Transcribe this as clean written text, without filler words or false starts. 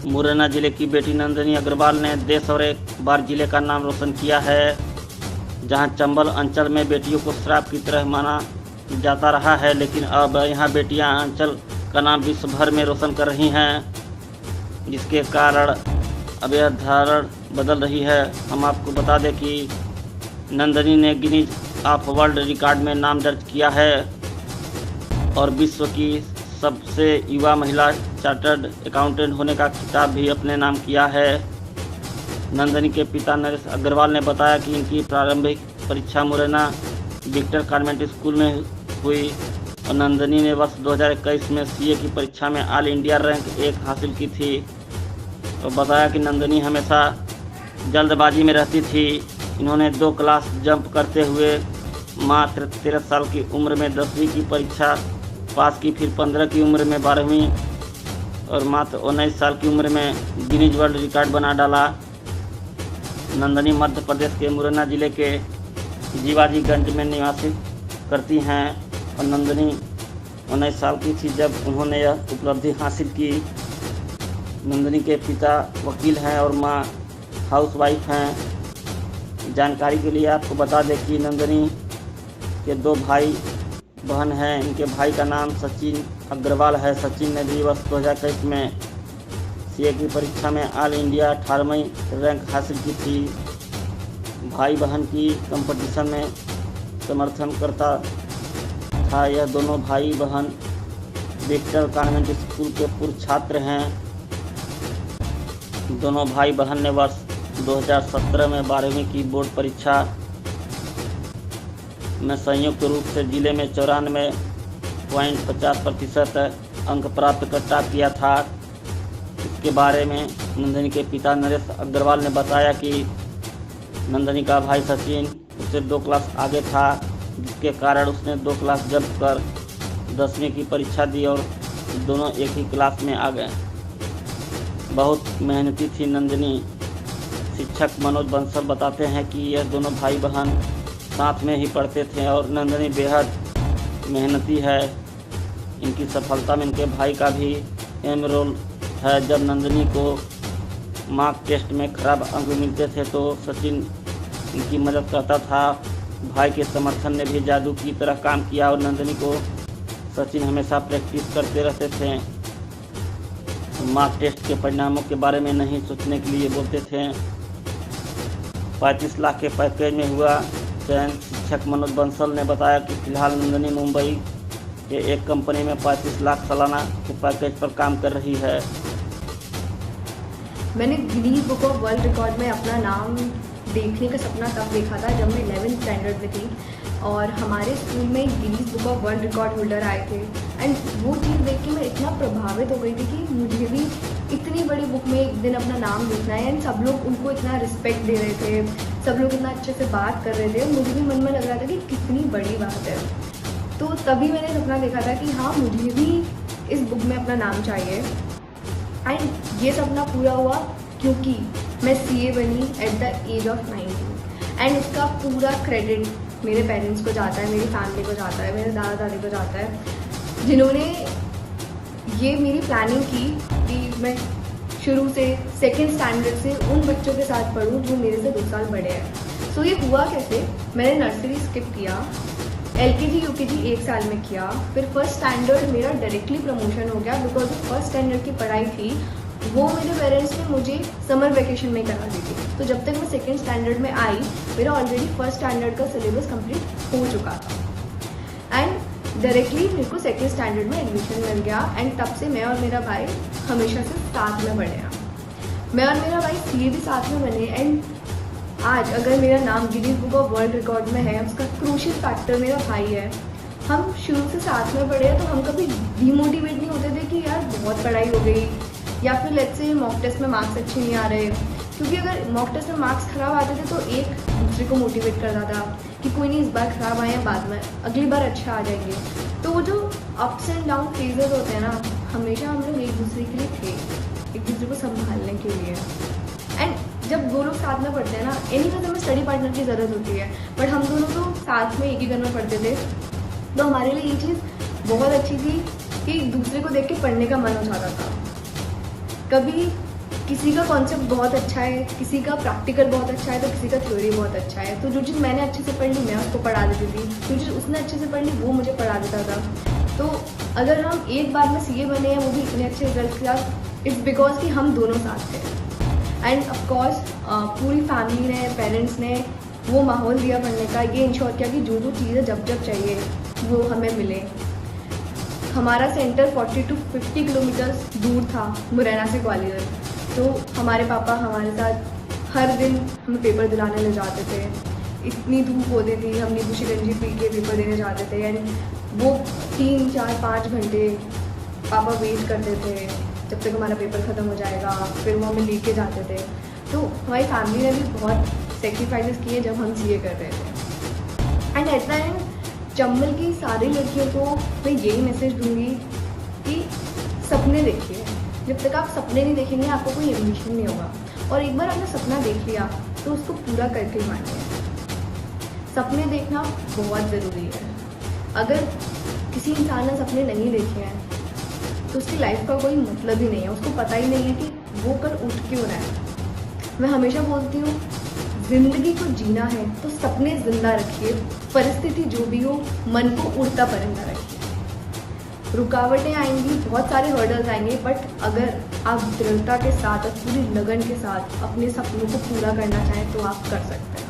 मुरैना जिले की बेटी नंदिनी अग्रवाल ने देश और एक बार जिले का नाम रोशन किया है। जहां चंबल अंचल में बेटियों को श्राप की तरह माना जाता रहा है, लेकिन अब यहां बेटियां अंचल का नाम विश्व भर में रोशन कर रही हैं, जिसके कारण अब यह धारण बदल रही है। हम आपको बता दें कि नंदिनी ने गिनीज ऑफ वर्ल्ड रिकॉर्ड में नाम दर्ज किया है और विश्व की सबसे युवा महिला चार्टर्ड अकाउंटेंट होने का खिताब भी अपने नाम किया है। नंदिनी के पिता नरेश अग्रवाल ने बताया कि इनकी प्रारंभिक परीक्षा मुरैना विक्टर कॉन्वेंट स्कूल में हुई और नंदिनी ने वर्ष 2021 में सीए की परीक्षा में ऑल इंडिया रैंक 1 हासिल की थी। तो बताया कि नंदिनी हमेशा जल्दबाजी में रहती थी। इन्होंने 2 क्लास जंप करते हुए मात्र 13 साल की उम्र में 10वीं की परीक्षा पास की, फिर 15 की उम्र में 12वीं और मात्र 19 साल की उम्र में गिनीज वर्ल्ड रिकॉर्ड बना डाला। नंदिनी मध्य प्रदेश के मुरैना जिले के जीवाजीगंज में निवास करती हैं और नंदिनी 19 साल की थी जब उन्होंने यह उपलब्धि हासिल की। नंदिनी के पिता वकील हैं और माँ हाउसवाइफ हैं। जानकारी के लिए आपको बता दें कि नंदिनी के 2 भाई बहन हैं। इनके भाई का नाम सचिन अग्रवाल है। सचिन ने भी वर्ष 2021 में सीए की परीक्षा में ऑल इंडिया 18वीं रैंक हासिल की थी। भाई बहन की कंपटीशन में समर्थन करता था। यह दोनों भाई बहन विक्टर कॉन्वेंट स्कूल के पूर्व छात्र हैं। दोनों भाई बहन ने वर्ष 2017 में 12वीं की बोर्ड परीक्षा में संयुक्त रूप से जिले में 94.50% अंक प्राप्त कर टॉप किया था। इसके बारे में नंदिनी के पिता नरेश अग्रवाल ने बताया कि नंदिनी का भाई सचिन उससे 2 क्लास आगे था, जिसके कारण उसने 2 क्लास जंप कर 10वीं की परीक्षा दी और दोनों एक ही क्लास में आ गए। बहुत मेहनती थी नंदिनी। शिक्षक मनोज बंसल बताते हैं कि यह दोनों भाई बहन साथ में ही पढ़ते थे और नंदिनी बेहद मेहनती है। इनकी सफलता में इनके भाई का भी अहम रोल है। जब नंदिनी को मार्क टेस्ट में खराब अंक मिलते थे तो सचिन इनकी मदद करता था। भाई के समर्थन ने भी जादू की तरह काम किया और नंदिनी को सचिन हमेशा प्रैक्टिस करते रहते थे। मार्क टेस्ट के परिणामों के बारे में नहीं सोचने के लिए बोलते थे। 35 लाख के पैकेज में हुआ चयन। शिक्षक मनोज बंसल ने बताया कि फिलहाल नंदिनी मुंबई के एक कंपनी में 35 लाख सालाना के पैकेज पर काम कर रही है। मैंने Guinness book of world record में अपना नाम देखने का सपना तब देखा था जब मैं 11th स्टैंडर्ड में थी और हमारे स्कूल में Guinness book of world record holder आए थे। एंड वो चीज़ देख के मैं इतना प्रभावित हो गई थी कि मुझे भी इतनी बड़ी बुक में एक दिन अपना नाम लिखना है। एंड सब लोग उनको इतना रिस्पेक्ट दे रहे थे, सब लोग इतना अच्छे से बात कर रहे थे। मुझे भी मन में लग रहा था कि कितनी बड़ी बात है। तो तभी मैंने सपना देखा था कि हाँ, मुझे भी इस बुक में अपना नाम चाहिए। एंड ये सपना पूरा हुआ क्योंकि मैं सीए बनी at the age of 19। And इसका पूरा क्रेडिट मेरे पेरेंट्स को जाता है, मेरी फैमिली को जाता है, मेरे दादा दादी को जाता है, जिन्होंने ये मेरी प्लानिंग की कि मैं शुरू से 2nd स्टैंडर्ड से उन बच्चों के साथ पढ़ूँ जो मेरे से 2 साल बड़े हैं। सो ये हुआ कैसे, मैंने नर्सरी स्किप किया, LKG UKG 1 साल में किया, फिर 1st स्टैंडर्ड मेरा डायरेक्टली प्रमोशन हो गया बिकॉज 1st स्टैंडर्ड की पढ़ाई थी वो मेरे पेरेंट्स ने मुझे समर वेकेशन में करा दी थी। तो जब तक मैं 2nd स्टैंडर्ड में आई मेरा ऑलरेडी 1st स्टैंडर्ड का सिलेबस कंप्लीट हो चुका था। एंड डायरेक्टली मेरे को 2nd स्टैंडर्ड में एडमिशन मिल गया। एंड तब से मैं और मेरा भाई हमेशा से साथ में पढ़े हैं। मैं और मेरा भाई सीए भी साथ में बने। एंड आज अगर मेरा नाम Guinness book of world record में है, उसका क्रूशियल फैक्टर मेरा भाई है। हम शुरू से साथ में पढ़े हैं तो हम कभी डीमोटिवेट नहीं होते थे कि यार बहुत पढ़ाई हो गई या फिर लेट्स से मॉक टेस्ट में मार्क्स अच्छे नहीं आ रहे। क्योंकि अगर मॉक टेस्ट में मार्क्स ख़राब आते थे तो एक दूसरे को मोटिवेट करता था कि कोई नहीं, इस बार ख़राब आए हैं, बाद में अगली बार अच्छे आ जाएंगे। तो वो जो अप्स एंड डाउन फेजेस होते हैं ना, हमेशा हम लोग एक दूसरे के लिए थे, एक दूसरे को संभालने के लिए। एंड जब दो लोग साथ में पढ़ते हैं ना, एनीवेज हमें स्टडी पार्टनर की ज़रूरत होती है, बट हम दोनों तो साथ में एक ही घर में पढ़ते थे, तो हमारे लिए ये चीज़ बहुत अच्छी थी कि दूसरे को देख के पढ़ने का मन हो जाता था। कभी किसी का कॉन्सेप्ट बहुत अच्छा है, किसी का प्रैक्टिकल बहुत अच्छा है, तो किसी का थ्योरी बहुत अच्छा है, तो जो चीज़ मैंने अच्छे से पढ़ ली मैं उसको पढ़ा देती थी, जो चीज़ उसने अच्छे से पढ़ ली वो मुझे पढ़ा देता था। तो अगर हम एक बार में सीए बने हैं, वो भी इतने अच्छे रिजल्ट के साथ, इट्स बिकॉज कि हम दोनों साथ थे। एंड ऑफकोर्स पूरी फैमिली ने, पेरेंट्स ने वो माहौल दिया पढ़ने का, ये इंश्योर किया कि जो जो चीज़ें जब जब चाहिए वो हमें मिले। हमारा सेंटर 40 to 50 किलोमीटर्स दूर था मुरैना से ग्वालियर, तो हमारे पापा हमारे साथ हर दिन हमें पेपर दिलाने ले जाते थे। इतनी धूप होती थी, हम नींबू शिकंजी पी के पेपर देने जाते थे, एंड वो 3, 4, 5 घंटे पापा वेट करते थे जब तक हमारा पेपर ख़त्म हो जाएगा, फिर वो हमें लेके जाते थे। तो हमारी फैमिली ने भी बहुत सेक्रीफाइसेस किए जब हम सीए कर रहे थे। And at the end Chambal की सारी लड़कियों को मैं यही मैसेज दूंगी कि सपने देखिए। जब तक आप सपने नहीं देखेंगे आपको कोई एम्बिशन नहीं होगा, और एक बार आपने सपना देख लिया तो उसको पूरा करके ही मानिए। सपने देखना बहुत ज़रूरी है। अगर किसी इंसान ने सपने नहीं देखे हैं तो उसकी लाइफ का कोई मतलब ही नहीं है, उसको पता ही नहीं है कि वो कल उठ क्यों रहा है। मैं हमेशा बोलती हूँ, ज़िंदगी को जीना है तो सपने ज़िंदा रखिए, परिस्थिति जो भी हो मन को उड़ता परिंदा रखिए। रुकावटें आएंगी, बहुत सारे हर्डल्स आएंगे, बट अगर आप दृढ़ता के साथ और पूरी लगन के साथ अपने सपनों को पूरा करना चाहें तो आप कर सकते हैं।